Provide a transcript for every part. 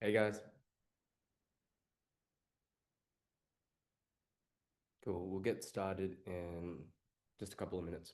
Hey guys, cool. We'll get started in just a couple of minutes.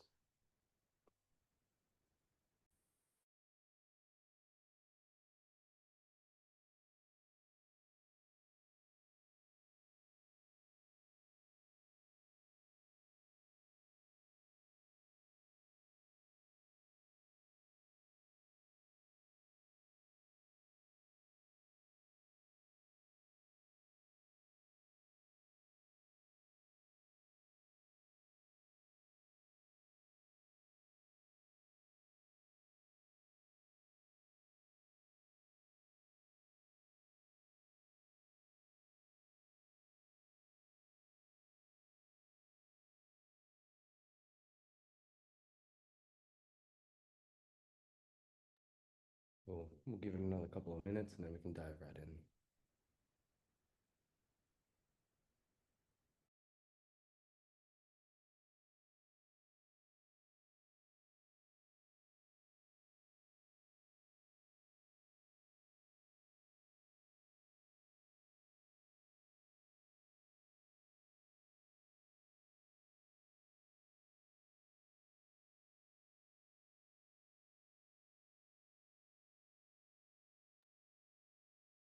We'll give it another couple of minutes and then we can dive right in.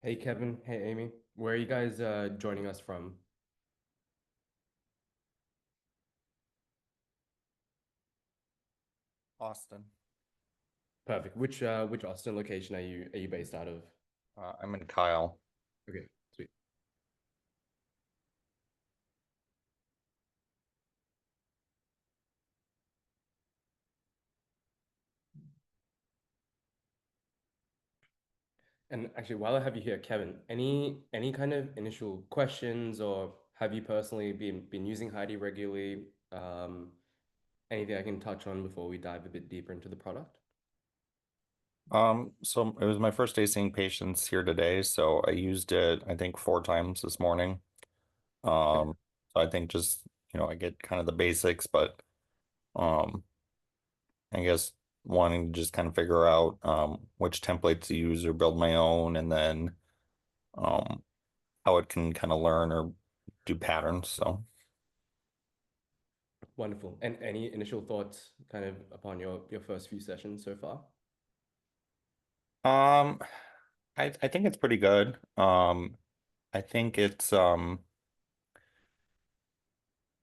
Hey Kevin, hey Amy, where are you guys joining us from? Austin. Perfect. Which Austin location are you based out of? I'm in Kyle. Okay, sweet. And actually, while I have you here, Kevin, any kind of initial questions, or have you personally been using Heidi regularly? Anything I can touch on before we dive a bit deeper into the product? So it was my first day seeing patients here today, so I used it, I think, 4 times this morning. Okay. So I think just, I get kind of the basics, but um, I guess wanting to just kind of figure out which templates to use or build my own, and then um, how it can kind of learn or do patterns. So, Wonderful. And any initial thoughts kind of upon your first few sessions so far? um, I think it's pretty good. I think it's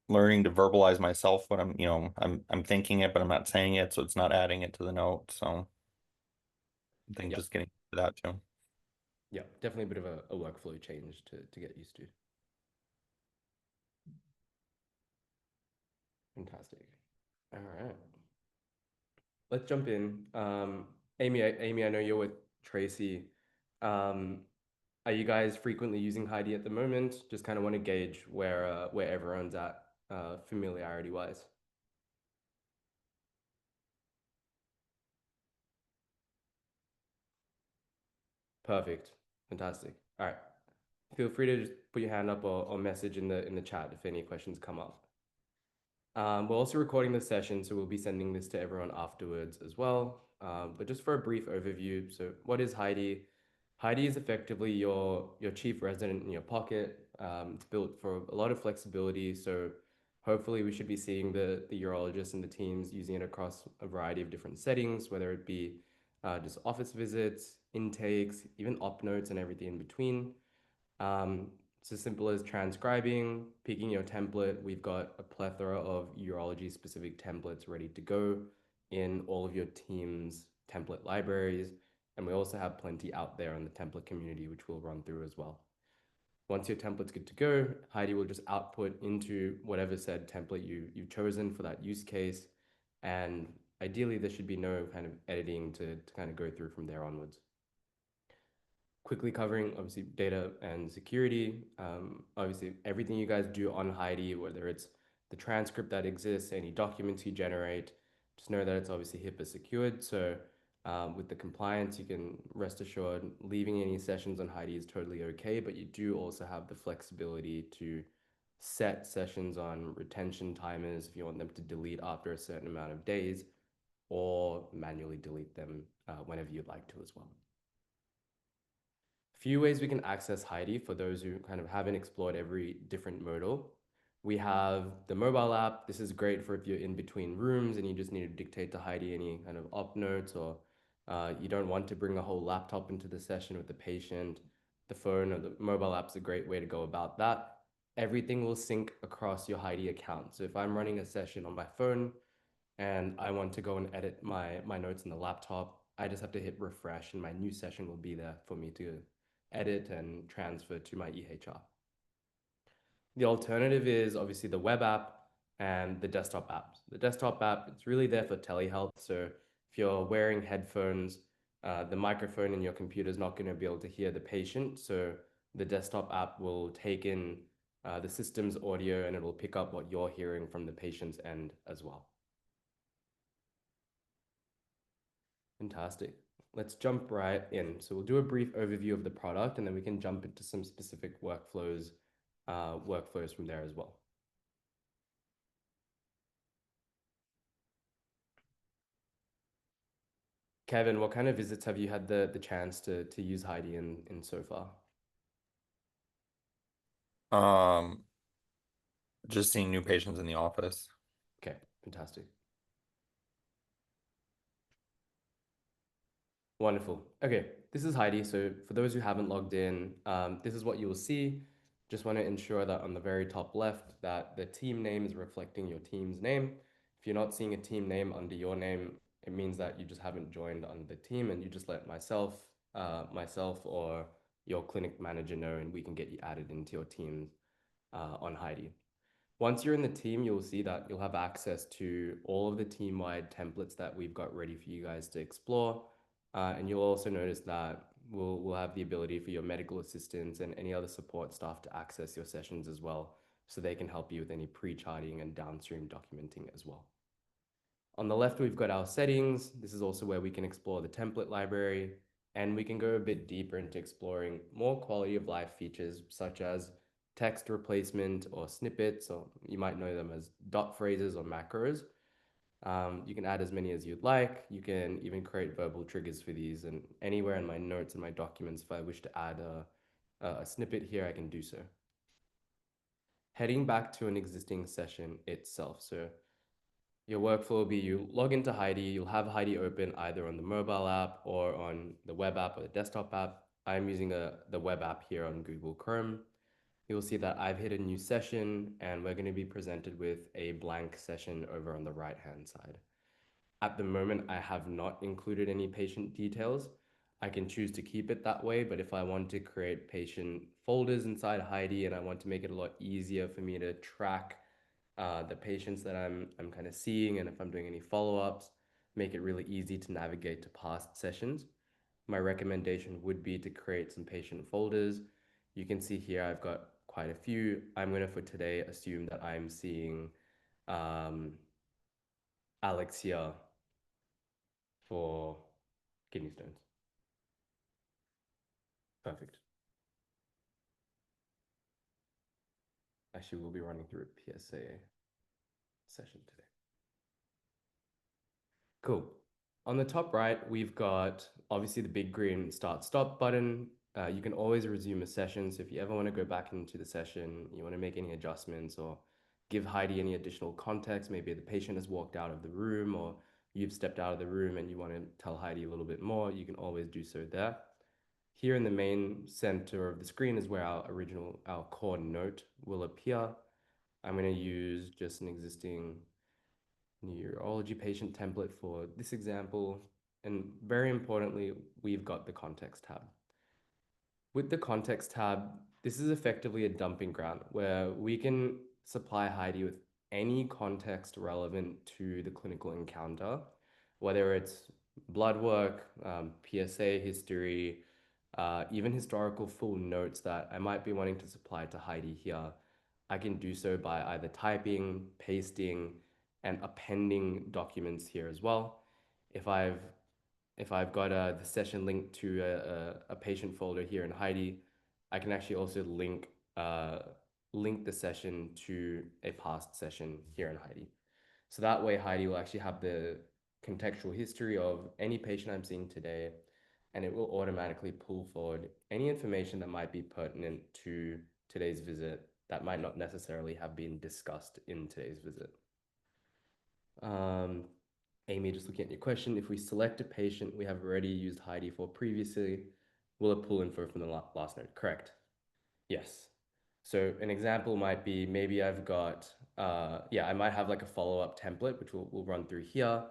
learning to verbalize myself when I'm thinking it, but I'm not saying it, so it's not adding it to the note. So I think Yeah, just getting to that too. yeah, definitely a bit of a workflow change to get used to. Fantastic. All right, let's jump in. Amy, I know you're with Tracy. Um, are you guys frequently using Heidi at the moment? Just kind of want to gauge where everyone's at familiarity wise. Perfect. Fantastic. All right. Feel free to just put your hand up or message in the chat if any questions come up. We're also recording this session, so we'll be sending this to everyone afterwards as well. But just for a brief overview, so what is Heidi? Heidi is effectively your chief resident in your pocket. It's built for a lot of flexibility, so hopefully we should be seeing the urologists and the teams using it across a variety of different settings, whether it be just office visits, intakes, even op notes, and everything in between. Um, it's as simple as transcribing, picking your template. We've got a plethora of urology-specific templates ready to go in all of your team's template libraries. And we also have plenty out there in the template community, which we'll run through as well. Once your template's good to go, Heidi will just output into whatever said template you've chosen for that use case. And ideally, there should be no kind of editing to kind of go through from there onwards. Quickly covering obviously data and security. Obviously, everything you guys do on Heidi, whether it's the transcript that exists, any documents you generate, just know that it's obviously HIPAA secured. So with the compliance, you can rest assured leaving any sessions on Heidi is totally okay, but you do also have the flexibility to set sessions on retention timers if you want them to delete after a certain amount of days or manually delete them whenever you'd like to as well. Few ways we can access Heidi for those who kind of haven't explored every different modal. We have the mobile app. This is great for if you're in between rooms and you just need to dictate to Heidi any kind of op notes, or you don't want to bring a whole laptop into the session with the patient. The phone or the mobile app's a great way to go about that. Everything will sync across your Heidi account. So if I'm running a session on my phone and I want to go and edit my notes in the laptop, I just have to hit refresh and my new session will be there for me to edit and transfer to my EHR. The alternative is obviously the web app and the desktop apps. The desktop app, it's really there for telehealth. So if you're wearing headphones, the microphone in your computer is not going to be able to hear the patient. So the desktop app will take in the system's audio and it will pick up what you're hearing from the patient's end as well. Fantastic. Let's jump right in. So we'll do a brief overview of the product and then we can jump into some specific workflows from there as well. Kevin, what kind of visits have you had the chance to use Heidi in so far? Just seeing new patients in the office. Okay, fantastic. Wonderful. Okay, this is Heidi. So for those who haven't logged in, this is what you will see. Just want to ensure that on the very top left that the team name is reflecting your team's name. If you're not seeing a team name under your name, it means that you just haven't joined on the team and you just let myself or your clinic manager know and we can get you added into your team on Heidi. Once you're in the team, you'll see that you'll have access to all of the team-wide templates that we've got ready for you guys to explore. And you'll also notice that we'll have the ability for your medical assistants and any other support staff to access your sessions as well, so they can help you with any pre-charting and downstream documenting as well. On the left, we've got our settings. This is also where we can explore the template library, and we can go a bit deeper into exploring more quality of life features such as text replacement or snippets, or you might know them as dot phrases or macros. You can add as many as you'd like. You can even create verbal triggers for these, and anywhere in my notes and my documents, if I wish to add a snippet here, I can do so. Heading back to an existing session itself. So your workflow will be you log into Heidi, you'll have Heidi open either on the mobile app or on the web app or the desktop app. I'm using the web app here on Google Chrome. You'll see that I've hit a new session and we're going to be presented with a blank session over on the right-hand side. At the moment, I have not included any patient details. I can choose to keep it that way, but if I want to create patient folders inside Heidi and I want to make it a lot easier for me to track the patients that I'm kind of seeing, and if I'm doing any follow-ups, make it really easy to navigate to past sessions. My recommendation would be to create some patient folders. You can see here I've got quite a few. I'm going to, for today, assume that I'm seeing Alex here for kidney stones. Perfect. Actually, we'll be running through a PSA session today. Cool. On the top right, we've got obviously the big green start stop button. You can always resume a session. So if you ever want to go back into the session, you want to make any adjustments or give Heidi any additional context, maybe the patient has walked out of the room or you've stepped out of the room and you want to tell Heidi a little bit more, you can always do so there. Here in the main center of the screen is where our core note will appear. I'm going to use just an existing urology patient template for this example. And very importantly, we've got the context tab. With the context tab, this is effectively a dumping ground where we can supply Heidi with any context relevant to the clinical encounter, whether it's blood work, PSA history, even historical full notes that I might be wanting to supply to Heidi here. I can do so by either typing, pasting, and appending documents here as well. If I've got the session linked to a patient folder here in Heidi, I can actually also link the session to a past session here in Heidi. So that way Heidi will actually have the contextual history of any patient I'm seeing today, and it will automatically pull forward any information that might be pertinent to today's visit that might not necessarily have been discussed in today's visit. Amy, just looking at your question, if we select a patient we have already used Heidi for previously, will it pull info from the last note? Correct. Yes. So an example might be maybe I've got, yeah, I might have like a follow-up template, which we'll run through here.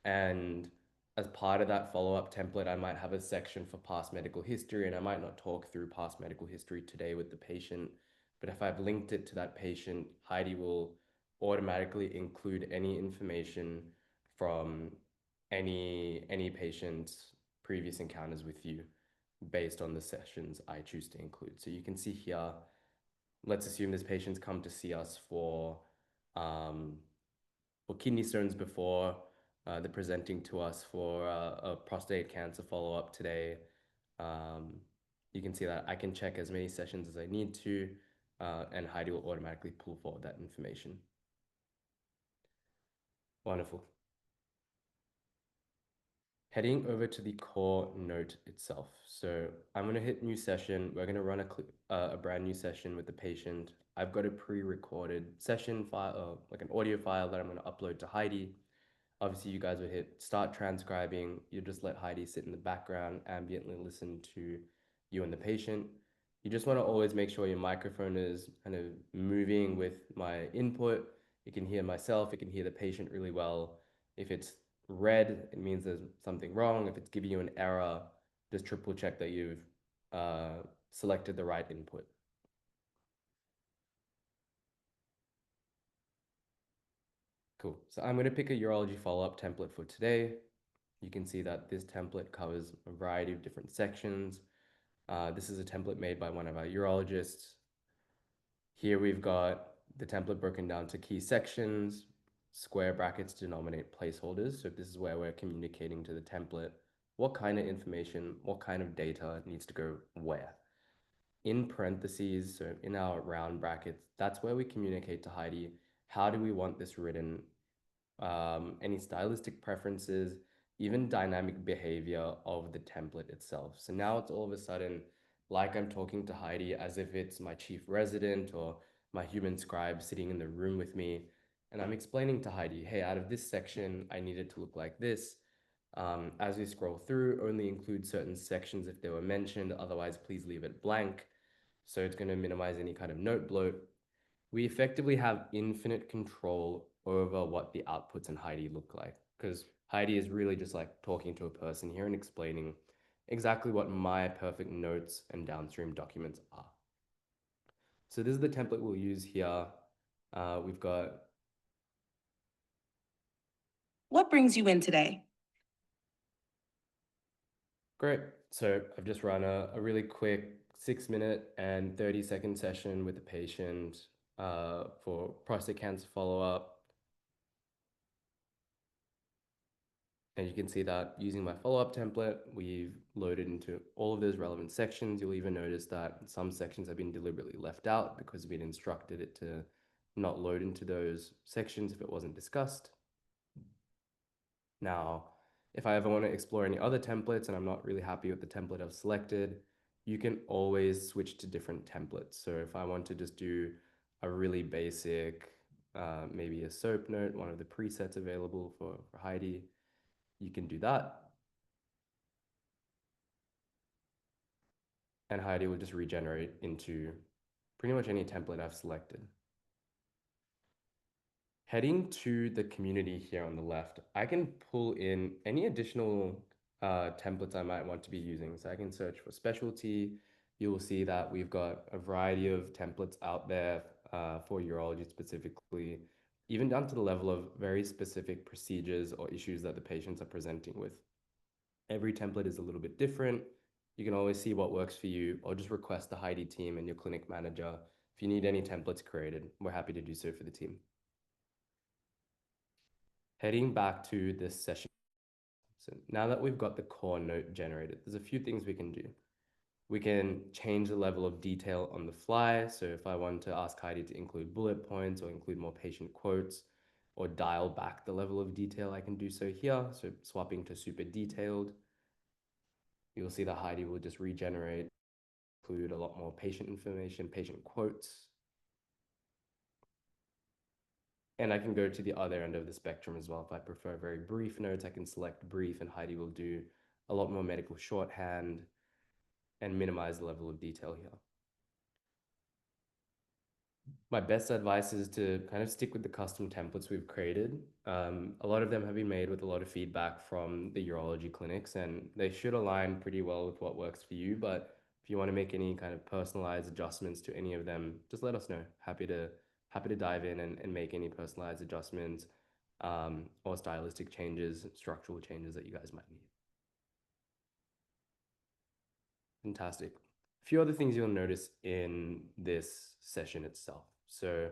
And as part of that follow-up template, I might have a section for past medical history, and I might not talk through past medical history today with the patient. But if I've linked it to that patient, Heidi will automatically include any information from any patient's previous encounters with you based on the sessions I choose to include. So you can see here, let's assume this patient's come to see us for kidney stones before. They're presenting to us for a prostate cancer follow-up today. You can see that I can check as many sessions as I need to, and Heidi will automatically pull forward that information. Wonderful. Heading over to the core note itself. So I'm going to hit new session. We're going to run a brand new session with the patient. I've got a pre-recorded session file, like an audio file that I'm going to upload to Heidi. Obviously, you guys would hit start transcribing. You just let Heidi sit in the background, ambiently listen to you and the patient. You just want to always make sure your microphone is kind of moving with my input. It can hear myself, it can hear the patient really well. If it's red, it means there's something wrong. If it's giving you an error, just triple check that you've selected the right input. Cool. So I'm going to pick a urology follow-up template for today. You can see that this template covers a variety of different sections. This is a template made by one of our urologists. Here we've got the template broken down to key sections, square brackets denominate placeholders. So this is where we're communicating to the template what kind of information, what kind of data needs to go where. In parentheses, so in our round brackets, that's where we communicate to Heidi, how do we want this written, any stylistic preferences, even dynamic behavior of the template itself. So now it's all of a sudden like I'm talking to Heidi as if it's my chief resident or my human scribe sitting in the room with me. And I'm explaining to Heidi, hey, out of this section, I need it to look like this. As we scroll through, only include certain sections if they were mentioned, otherwise please leave it blank. So it's going to minimize any kind of note bloat. We effectively have infinite control over what the outputs in Heidi look like, because Heidi is really just like talking to a person here and explaining exactly what my perfect notes and downstream documents are. So this is the template we'll use here. We've got. What brings you in today? Great. So I've just run a really quick 6-minute and 30-second session with the patient for prostate cancer follow-up. And you can see that using my follow-up template, we've loaded into all of those relevant sections. You'll even notice that some sections have been deliberately left out because we'd instructed it to not load into those sections if it wasn't discussed. Now, if I ever want to explore any other templates and I'm not really happy with the template I've selected, you can always switch to different templates. So if I want to just do a really basic, maybe a soap note, one of the presets available for Heidi, you can do that. And Heidi will just regenerate into pretty much any template I've selected. Heading to the community here on the left, I can pull in any additional templates I might want to be using. So I can search for specialty. You will see that we've got a variety of templates out there for urology specifically, even down to the level of very specific procedures or issues that the patients are presenting with. Every template is a little bit different. You can always see what works for you, or just request the Heidi team and your clinic manager. If you need any templates created, we're happy to do so for the team. Heading back to this session. So now that we've got the core note generated, there's a few things we can do. We can change the level of detail on the fly. So if I want to ask Heidi to include bullet points or include more patient quotes or dial back the level of detail, I can do so here. So swapping to super detailed. You'll see that Heidi will just regenerate, include a lot more patient information, patient quotes. And I can go to the other end of the spectrum as well. If I prefer very brief notes, I can select brief, and Heidi will do a lot more medical shorthand and minimize the level of detail here. My best advice is to kind of stick with the custom templates we've created. A lot of them have been made with a lot of feedback from the urology clinics, and they should align pretty well with what works for you. But if you want to make any kind of personalized adjustments to any of them, just let us know. Happy to dive in and make any personalized adjustments or stylistic changes, structural changes that you guys might need. Fantastic. A few other things you'll notice in this session itself. So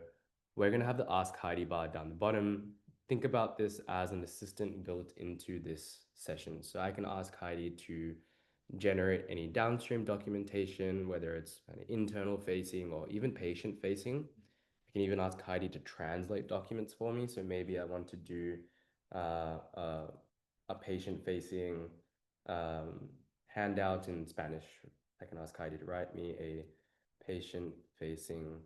we're going to have the Ask Heidi bar down the bottom. Think about this as an assistant built into this session. So I can ask Heidi to generate any downstream documentation, whether it's kind of internal facing or even patient facing. I can even ask Heidi to translate documents for me. So maybe I want to do a patient facing handout in Spanish. I can ask Heidi to write me a patient facing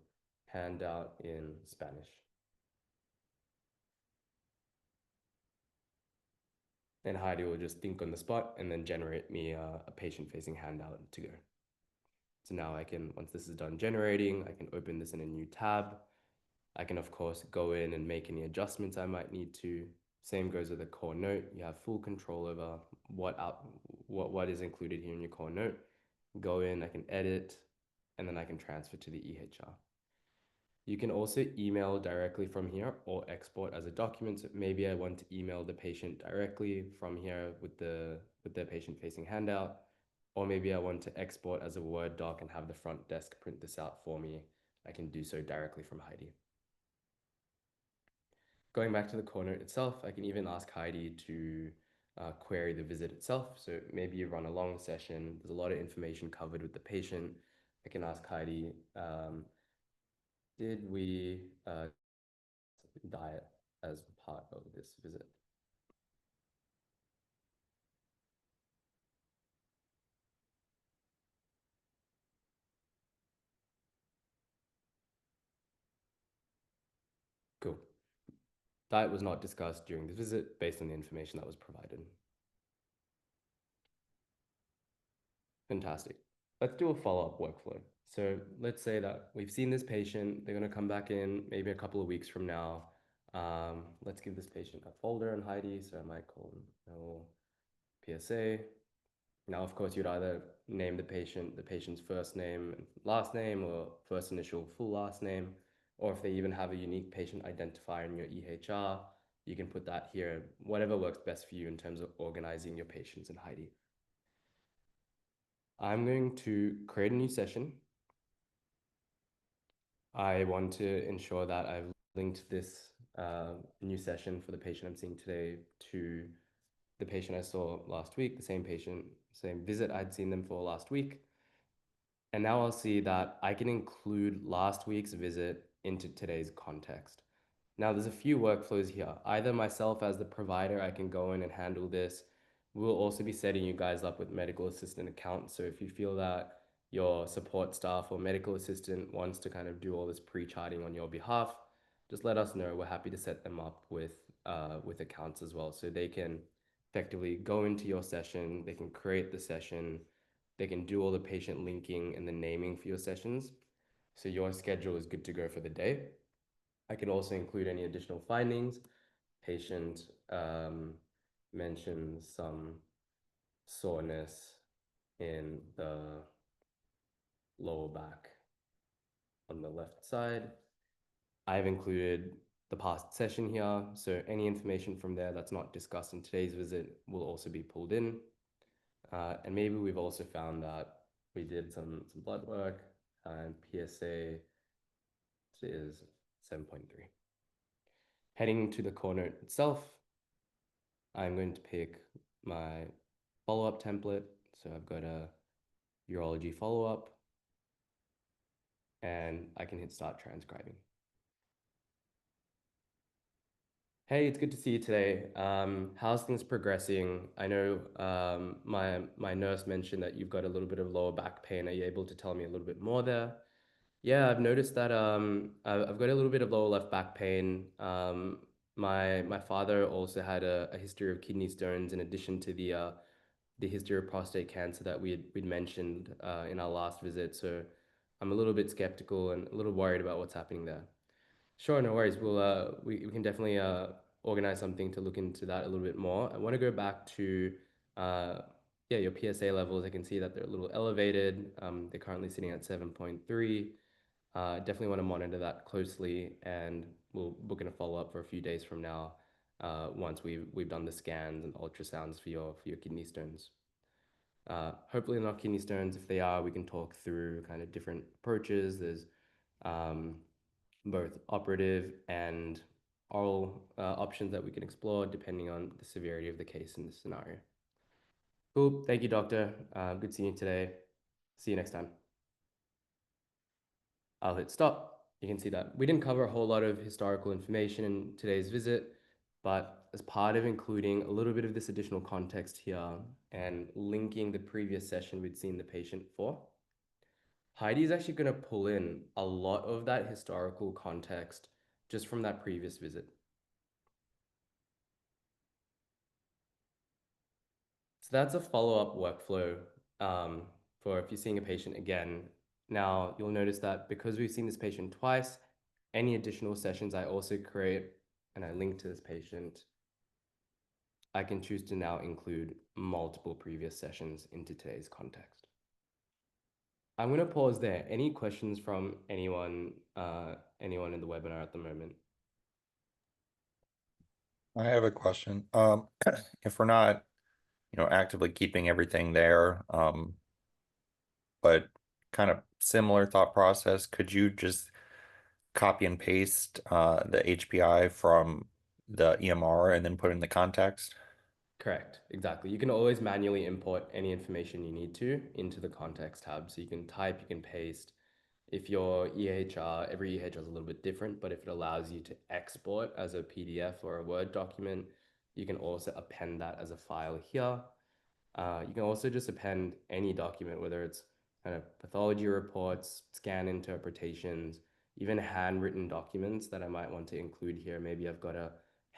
handout in Spanish. And Heidi will just think on the spot and then generate me a patient facing handout to go. So now I can, once this is done generating, I can open this in a new tab. I can, of course, go in and make any adjustments I might need to. Same goes with a core note. You have full control over what is included here in your core note. Go in, I can edit, and then I can transfer to the EHR. You can also email directly from here or export as a document. So maybe I want to email the patient directly from here with their patient-facing handout, or maybe I want to export as a Word doc and have the front desk print this out for me. I can do so directly from Heidi. Going back to the core note itself, I can even ask Heidi to query the visit itself. So maybe you run a long session, there's a lot of information covered with the patient. I can ask Heidi, did we diet as part of this visit? Cool. Diet was not discussed during the visit based on the information that was provided. Fantastic. Let's do a follow-up workflow. So let's say that we've seen this patient, they're going to come back in maybe a couple of weeks from now. Let's give this patient a folder on Heidi. So I might call no PSA. Now, of course, you'd either name the patient's first name and last name, or first initial, full last name, or if they even have a unique patient identifier in your EHR, you can put that here, whatever works best for you in terms of organizing your patients in Heidi. I'm going to create a new session. I want to ensure that I've linked this new session for the patient I'm seeing today to the patient I saw last week, the same patient, same visit I'd seen them for last week. And now I'll see that I can include last week's visit into today's context. Now there's a few workflows here. Either myself as the provider, I can go in and handle this. We'll also be setting you guys up with medical assistant accounts. So if you feel that your support staff or medical assistant wants to kind of do all this pre-charting on your behalf, just let us know. We're happy to set them up with accounts as well. So they can effectively go into your session, they can create the session, they can do all the patient linking and the naming for your sessions. So your schedule is good to go for the day. I can also include any additional findings. Patient mentions some soreness in the lower back on the left side. I've included the past session here, so any information from there that's not discussed in today's visit will also be pulled in. And maybe we've also found that we did some blood work and PSA is 7.3. Heading to the core note itself, I'm going to pick my follow-up template. So I've got a urology follow-up, and I can hit start transcribing. Hey, it's good to see you today. How's things progressing? I know my nurse mentioned that you've got a little bit of lower back pain. Are you able to tell me a little bit more there? Yeah, I've noticed that I've got a little bit of lower left back pain. My father also had a history of kidney stones in addition to the history of prostate cancer that we'd mentioned in our last visit. So I'm a little bit skeptical and a little worried about what's happening there. Sure, no worries. We can definitely organize something to look into that a little bit more. I want to go back to uh, yeah, your PSA levels. I can see that they're a little elevated. They're currently sitting at 7.3. Definitely want to monitor that closely, and we'll book in a follow-up for a few days from now, once we've done the scans and ultrasounds for your kidney stones. Hopefully not kidney stones. If they are, we can talk through kind of different approaches. There's um, both operative and oral options that we can explore depending on the severity of the case in this scenario. Cool. Thank you, doctor. Good seeing you today. See you next time. I'll hit stop. You can see that we didn't cover a whole lot of historical information in today's visit, but as part of including a little bit of this additional context here and linking the previous session we'd seen the patient for, Heidi is actually going to pull in a lot of that historical context just from that previous visit. So that's a follow-up workflow for if you're seeing a patient again. Now, you'll notice that because we've seen this patient twice, any additional sessions I also create and I link to this patient, I can choose to now include multiple previous sessions into today's context. I'm going to pause there. Any questions from anyone in the webinar at the moment? I have a question. If we're not, actively keeping everything there, but kind of similar thought process, could you just copy and paste the HPI from the EMR and then put in the context? Correct, exactly. You can always manually import any information you need to into the context tab. So you can type, you can paste. If your EHR, every EHR is a little bit different, but if it allows you to export as a PDF or a Word document, you can also append that as a file here. You can also just append any document, whether it's kind of pathology reports, scan interpretations, even handwritten documents that I might want to include here. Maybe I've got a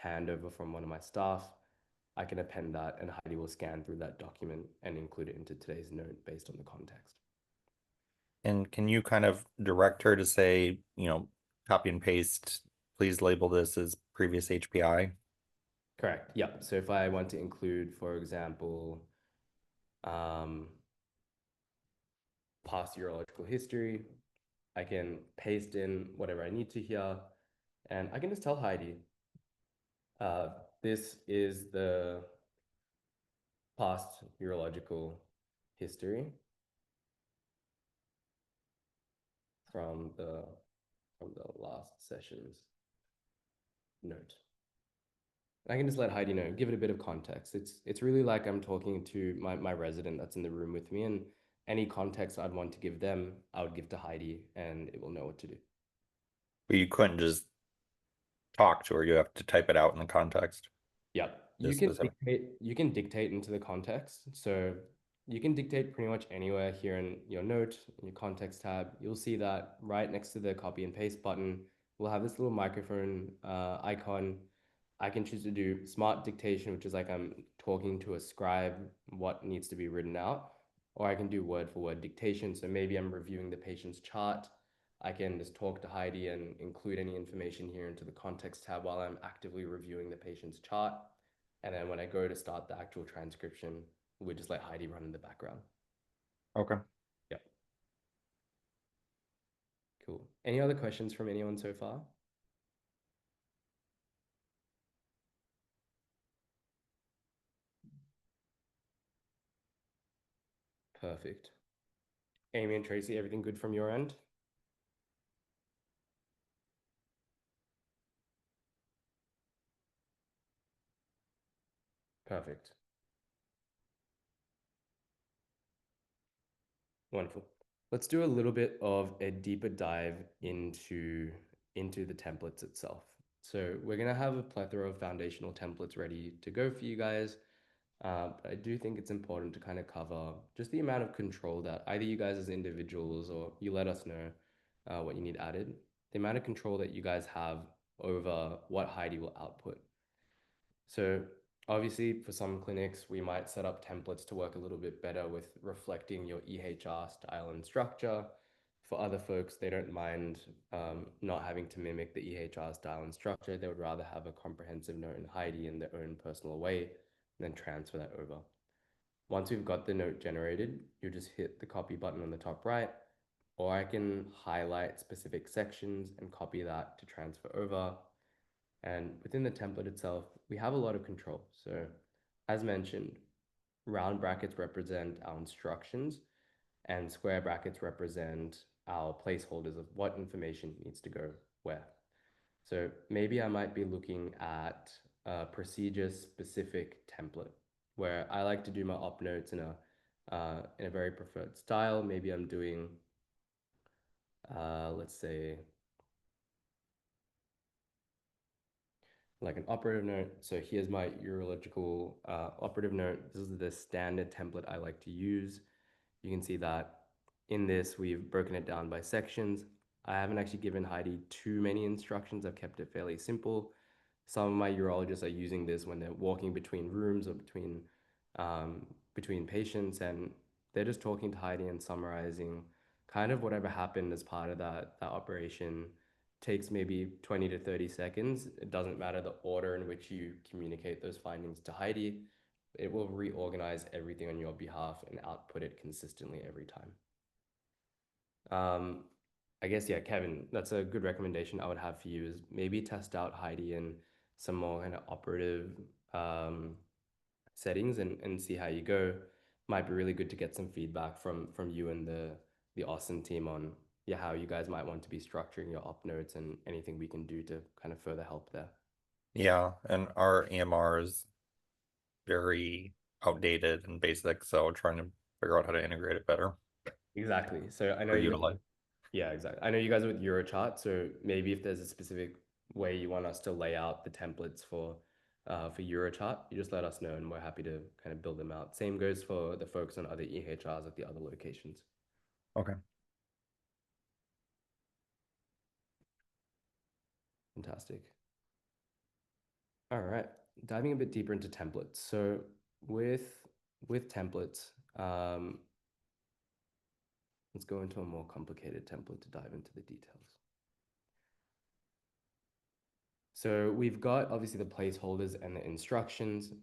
handover from one of my staff. I can append that and Heidi will scan through that document and include it into today's note based on the context. And can you kind of direct her to say, copy and paste, please label this as previous HPI? Correct. Yeah. So if I want to include, for example, past urological history, I can paste in whatever I need to here, and I can just tell Heidi, this is the past urological history from the last session's note. I can just let Heidi know, give it a bit of context. It's really like I'm talking to my resident that's in the room with me, and any context I'd want to give them, I would give to Heidi, and it will know what to do. But you couldn't just talk to her, you have to type it out in the context. Yeah, This specific. you can dictate into the context. So you can dictate pretty much anywhere here in your note, in your context tab. You'll see that right next to the copy and paste button, we'll have this little microphone icon. I can choose to do smart dictation, which is like I'm talking to a scribe what needs to be written out, or I can do word for word dictation. So maybe I'm reviewing the patient's chart. I can just talk to Heidi and include any information here into the context tab while I'm actively reviewing the patient's chart. And then when I go to start the actual transcription, we just let Heidi run in the background. Okay. Yep. Cool. Any other questions from anyone so far? Perfect. Amy and Tracy, everything good from your end? Perfect. Wonderful. Let's do a little bit of a deeper dive into the templates itself. So we're going to have a plethora of foundational templates ready to go for you guys. But I do think it's important to kind of cover just the amount of control that either you guys as individuals or you let us know what you need added, the amount of control that you guys have over what Heidi will output. So obviously for some clinics, we might set up templates to work a little bit better with reflecting your EHR style and structure. For other folks, they don't mind not having to mimic the EHR style and structure. They would rather have a comprehensive note in Heidi in their own personal way and then transfer that over. Once we've got the note generated, you just hit the copy button on the top right, or I can highlight specific sections and copy that to transfer over. And within the template itself, we have a lot of control. So as mentioned, round brackets represent our instructions and square brackets represent our placeholders of what information needs to go where. So maybe I might be looking at a procedure-specific template where I like to do my op notes in a very preferred style. Maybe I'm doing, let's say, like an operative note. So here's my urological operative note. This is the standard template I like to use. You can see that in this, we've broken it down by sections. I haven't actually given Heidi too many instructions. I've kept it fairly simple. Some of my urologists are using this when they're walking between rooms or between patients, and they're just talking to Heidi and summarizing kind of whatever happened as part of that operation. Takes maybe 20 to 30 seconds. It doesn't matter the order in which you communicate those findings to Heidi. It will reorganize everything on your behalf and output it consistently every time. I guess, yeah, Kevin, that's a good recommendation I would have for you is maybe test out Heidi in some more kind of operative settings and see how you go. Might be really good to get some feedback from you and the Austin team on how you guys might want to be structuring your op notes and anything we can do to kind of further help there. Yeah, and our EMR is very outdated and basic, so trying to figure out how to integrate it better Exactly. So I know or you. utilize. Yeah, exactly. I know you guys are with Eurochart, so maybe if there's a specific way you want us to lay out the templates for Eurochart, you just let us know and we're happy to kind of build them out. Same goes for the folks on other EHRs at the other locations. Okay. Fantastic. All right, diving a bit deeper into templates. So with templates, let's go into a more complicated template to dive into the details. So we've got obviously the placeholders and the instructions, a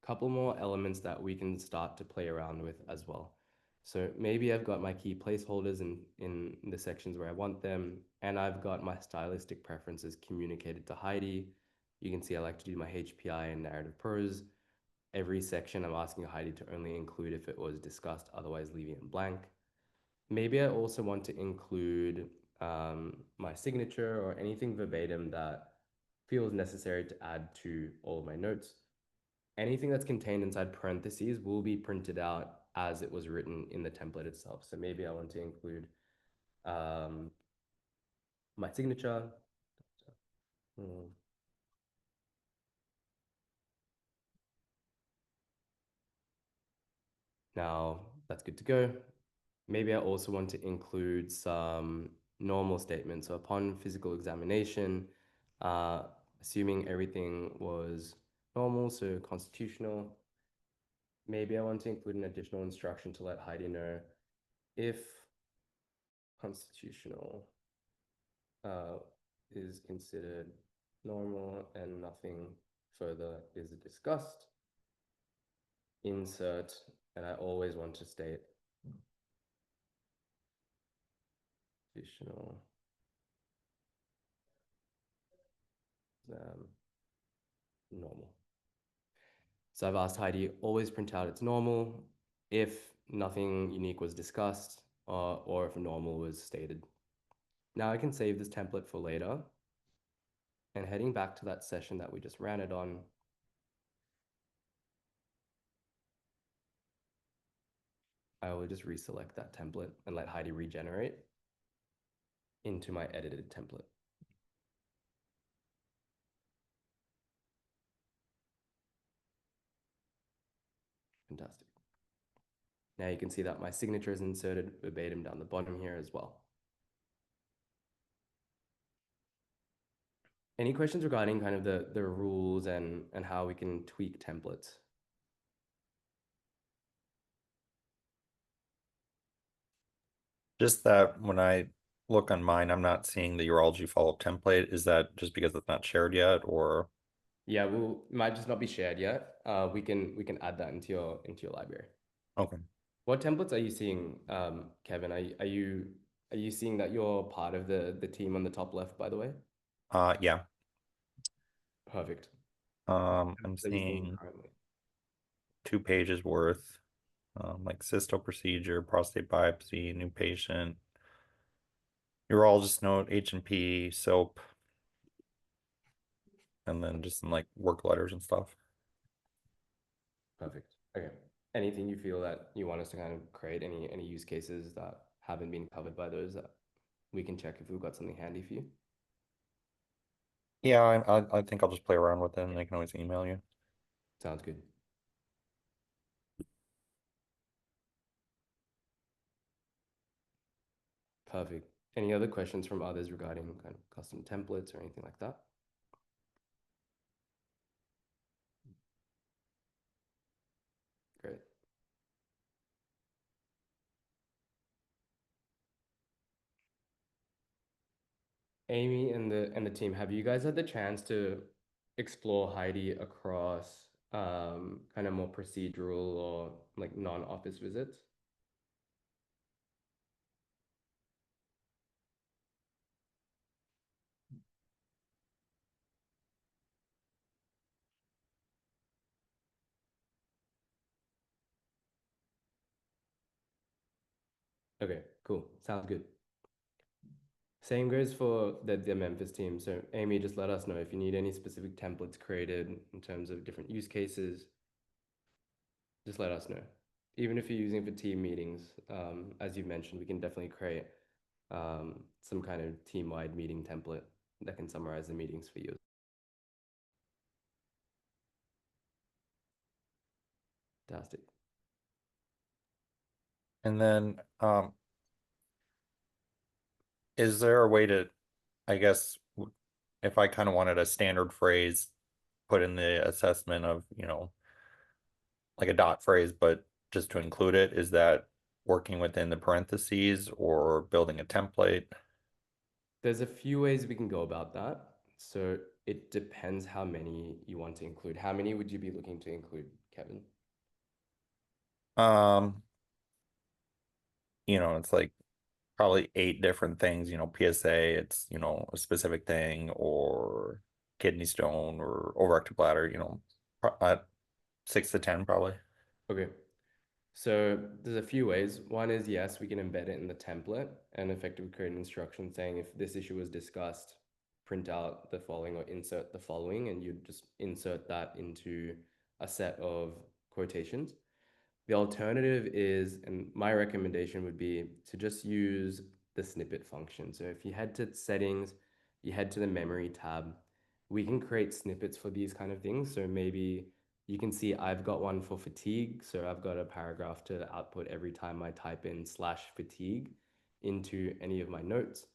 couple more elements that we can start to play around with as well. So maybe I've got my key placeholders in the sections where I want them, and I've got my stylistic preferences communicated to Heidi. You can see I like to do my HPI and narrative prose. Every section I'm asking Heidi to only include if it was discussed, otherwise leaving it blank. Maybe I also want to include my signature or anything verbatim that feels necessary to add to all of my notes. Anything that's contained inside parentheses will be printed out as it was written in the template itself. So maybe I want to include my signature. Now that's good to go. Maybe I also want to include some normal statements. So upon physical examination, assuming everything was normal, so constitutional, maybe I want to include an additional instruction to let Heidi know if constitutional is considered normal and nothing further is discussed, insert, and I always want to state constitutional normal. So I've asked Heidi, always print out it's normal if nothing unique was discussed or if normal was stated. Now I can save this template for later. And heading back to that session that we just ran it on, I will just reselect that template and let Heidi regenerate into my edited template. Fantastic. Now you can see that my signature is inserted verbatim down the bottom here as well. Any questions regarding kind of the rules and how we can tweak templates? Just that when I look on mine, I'm not seeing the urology follow-up template. Is that just because it's not shared yet, or? Yeah, it might just not be shared yet. We can add that into your library. Okay. What templates are you seeing, Kevin? Are you seeing that you're part of the team on the top left, by the way? Yeah. Perfect. I'm What are you seeing seeing currently? 2 pages worth, like cysto procedure, prostate biopsy, new patient, urologist note, H&P, SOAP, and then just some like work letters and stuff. Perfect. Okay. Anything you feel that you want us to kind of create, any use cases that haven't been covered by those that we can check if we've got something handy for you? Yeah, I think I'll just play around with it, and I can always email you. Sounds good. Perfect. Any other questions from others regarding kind of custom templates or anything like that? Great. Amy and the team, have you guys had the chance to explore Heidi across kind of more procedural or like non-office visits? Okay, cool. Sounds good. Same goes for the Memphis team. So Amy, just let us know if you need any specific templates created in terms of different use cases. Just let us know. Even if you're using it for team meetings, as you mentioned, we can definitely create some kind of team-wide meeting template that can summarize the meetings for you. Fantastic. And then, is there a way to, I guess, if I kind of wanted a standard phrase put in the assessment of, like a dot phrase, but just to include it, is that working within the parentheses or building a template? There's a few ways we can go about that. So it depends how many you want to include. How many would you be looking to include, Kevin? Um, it's like probably 8 different things, PSA, it's, a specific thing, or kidney stone or overactive bladder, 6 to 10 probably. Okay. So there's a few ways. One is, yes, we can embed it in the template and effectively create an instruction saying if this issue was discussed, print out the following or insert the following, and you just insert that into a set of quotations. The alternative is, and my recommendation would be to just use the snippet function. So if you head to settings, you head to the memory tab, we can create snippets for these kind of things. So maybe you can see I've got one for fatigue. So I've got a paragraph to output every time I type in /fatigue into any of my notes.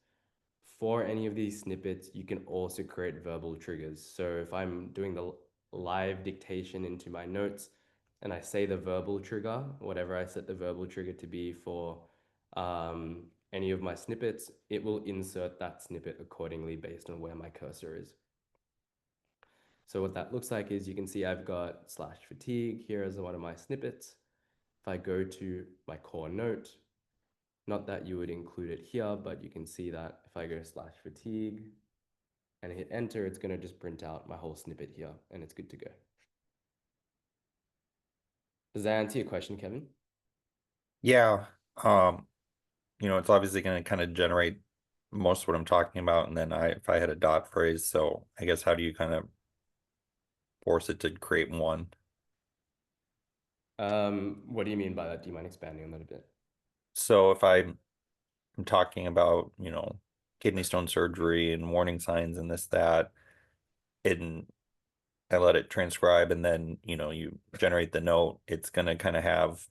For any of these snippets, you can also create verbal triggers. So if I'm doing the live dictation into my notes and I say the verbal trigger, whatever I set the verbal trigger to be for any of my snippets, it will insert that snippet accordingly based on where my cursor is. So what that looks like is you can see I've got /fatigue here as one of my snippets. If I go to my core note, not that you would include it here, but you can see that if I go /fatigue and hit enter, it's going to just print out my whole snippet here and it's good to go. Does that answer your question, Kevin? Yeah. It's obviously going to kind of generate most of what I'm talking about, and then if I had a dot phrase, so I guess how do you kind of force it to create one? What do you mean by that? Do you mind expanding on that a bit? So if I'm talking about, kidney stone surgery and warning signs and this, that, and I let it transcribe and then, you generate the note, it's gonna kind of have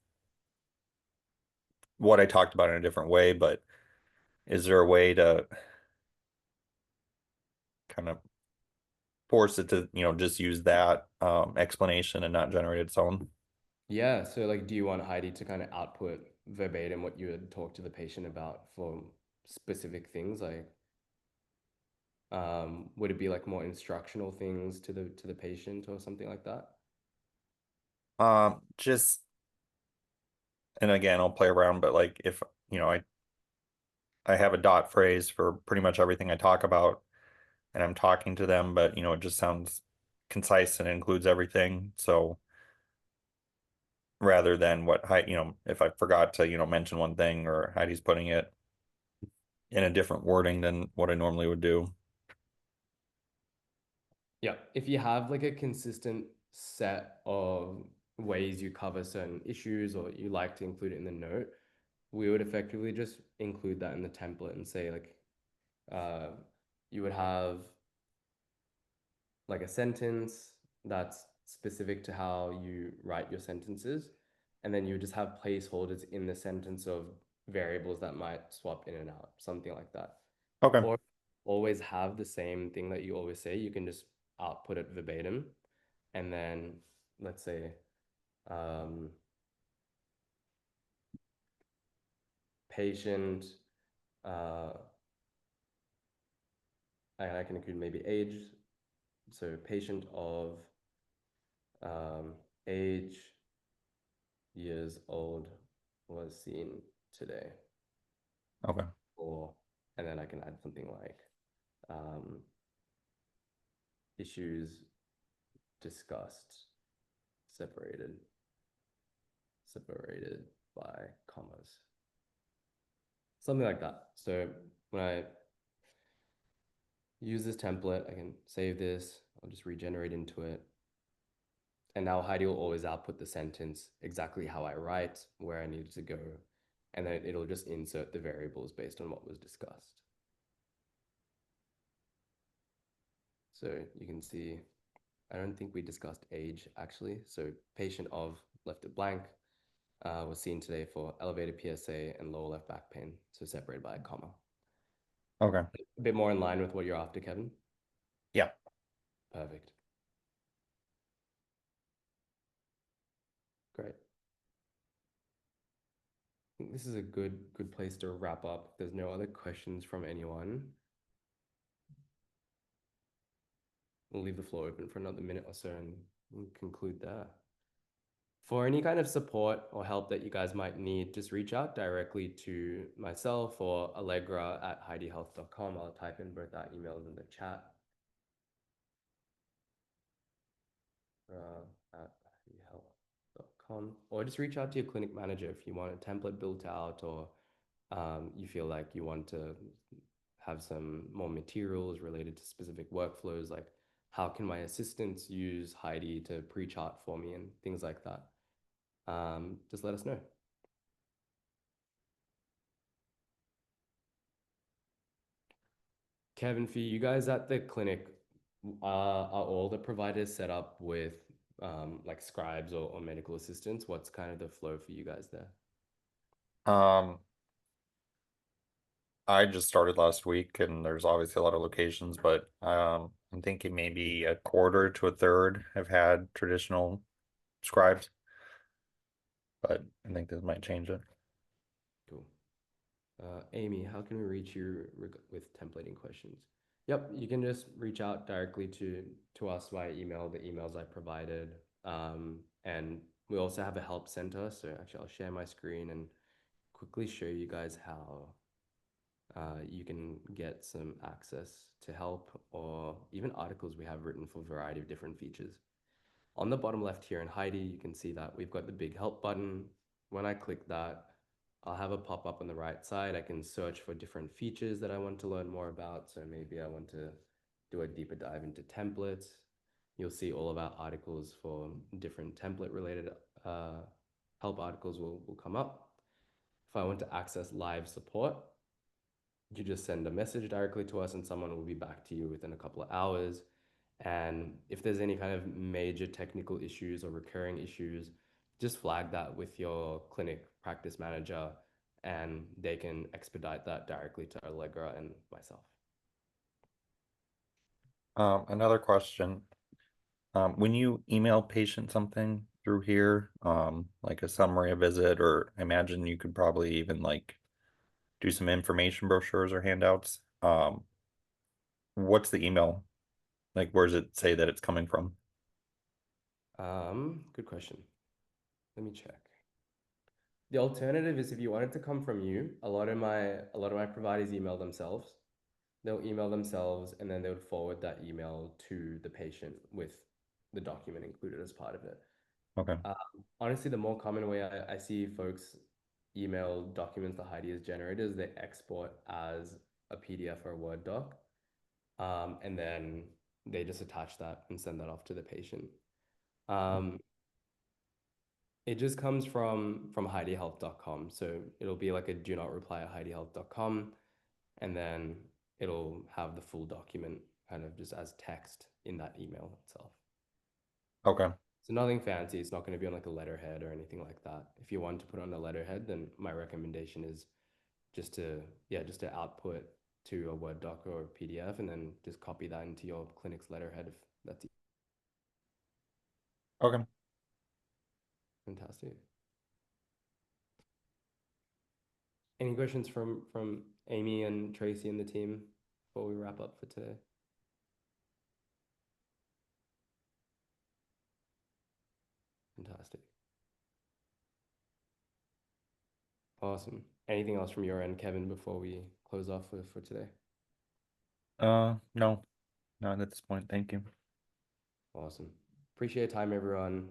what I talked about in a different way, but is there a way to kind of force it to, just use that explanation and not generate its own? Yeah, so like, do you want Heidi to kind of output verbatim what you had talked to the patient about for specific things? Like, would it be like more instructional things to the patient or something like that? Just, and again, I'll play around, but like if, I have a dot phrase for pretty much everything I talk about and I'm talking to them, but it just sounds concise and includes everything. So rather than what if I forgot to, mention one thing or Heidi's putting it in a different wording than what I normally would do. Yeah, if you have like a consistent set of ways you cover certain issues or you like to include it in the note, we would effectively just include that in the template and say like, you would have like a sentence that's specific to how you write your sentences. And then you just have placeholders in the sentence of variables that might swap in and out, something like that. Okay. Or always have the same thing that you always say. You can just output it verbatim. And then let's say, patient, uh, I can include maybe age. So patient of age years old was seen today. Okay. Or, and then I can add something like issues discussed, separated by commas. Something like that. So when I use this template, I can save this, I'll just regenerate into it. And now Heidi will always output the sentence exactly how I write, where I need it to go, and then it'll just insert the variables based on what was discussed. So you can see, I don't think we discussed age actually. So patient of left it blank, was seen today for elevated PSA and lower left back pain, so separated by a comma. Okay. A bit more in line with what you're after, Kevin. Yeah. Perfect. Great. I think this is a good place to wrap up. If there's no other questions from anyone, we'll leave the floor open for another minute or so and we'll conclude there. For any kind of support or help that you guys might need, just reach out directly to myself or Allegra at HeidiHealth.com. I'll type in both our emails in the chat. At HeidiHealth.com, or just reach out to your clinic manager if you want a template built out, or you feel like you want to have some more materials related to specific workflows, like how can my assistants use Heidi to pre-chart for me and things like that. Just let us know. Kevin, for you guys at the clinic, are all the providers set up with like scribes or medical assistants? What's kind of the flow for you guys there? I just started last week and there's obviously a lot of locations, but I'm thinking maybe a quarter to a third have had traditional scribes, but I think this might change it. Cool. Amy, how can we reach you with templating questions? Yep, you can just reach out directly to us via email, the emails I provided. And we also have a help center. So actually, I'll share my screen and quickly show you guys how you can get some access to help or even articles we have written for a variety of different features. On the bottom left here in Heidi, you can see that we've got the big help button. When I click that, I'll have a pop up on the right side. I can search for different features that I want to learn more about. So maybe I want to do a deeper dive into templates. You'll see all of our articles for different template related help articles will come up. If I want to access live support, you just send a message directly to us and someone will be back to you within a couple of hours. And if there's any kind of major technical issues or recurring issues, just flag that with your clinic practice manager and they can expedite that directly to Allegra and myself. Another question. When you email patient something through here, like a summary of visit, or I imagine you could probably even like do some information brochures or handouts. What's the email? Like, where does it say that it's coming from? Good question. Let me check. The alternative is if you want it to come from you, a lot of my providers email themselves. They'll email themselves and then they would forward that email to the patient with the document included as part of it. Okay. Honestly, the more common way I see folks email documents that Heidi has generated is they export as a PDF or a Word doc. And then they just attach that and send that off to the patient. It just comes from HeidiHealth.com. So it'll be like a do not reply at HeidiHealth.com. And then it'll have the full document kind of just as text in that email itself. Okay. So nothing fancy. It's not going to be on like a letterhead or anything like that. If you want to put on a letterhead, then my recommendation is just to output to a Word doc or a PDF and then just copy that into your clinic's letterhead if that's Okay. fantastic. Any questions from Amy and Tracy and the team before we wrap up for today? Fantastic. Awesome. Anything else from your end, Kevin, before we close off for today? No, not at this point. Thank you. Awesome. Appreciate your time, everyone.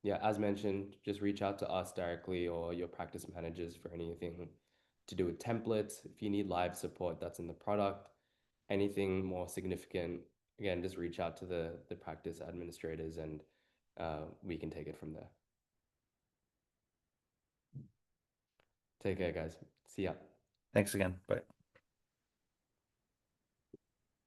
Yeah, as mentioned, just reach out to us directly or your practice managers for anything to do with templates. If you need live support, that's in the product. Anything more significant, again, just reach out to the practice administrators and we can take it from there. Take care, guys. See ya. Thanks again. Bye.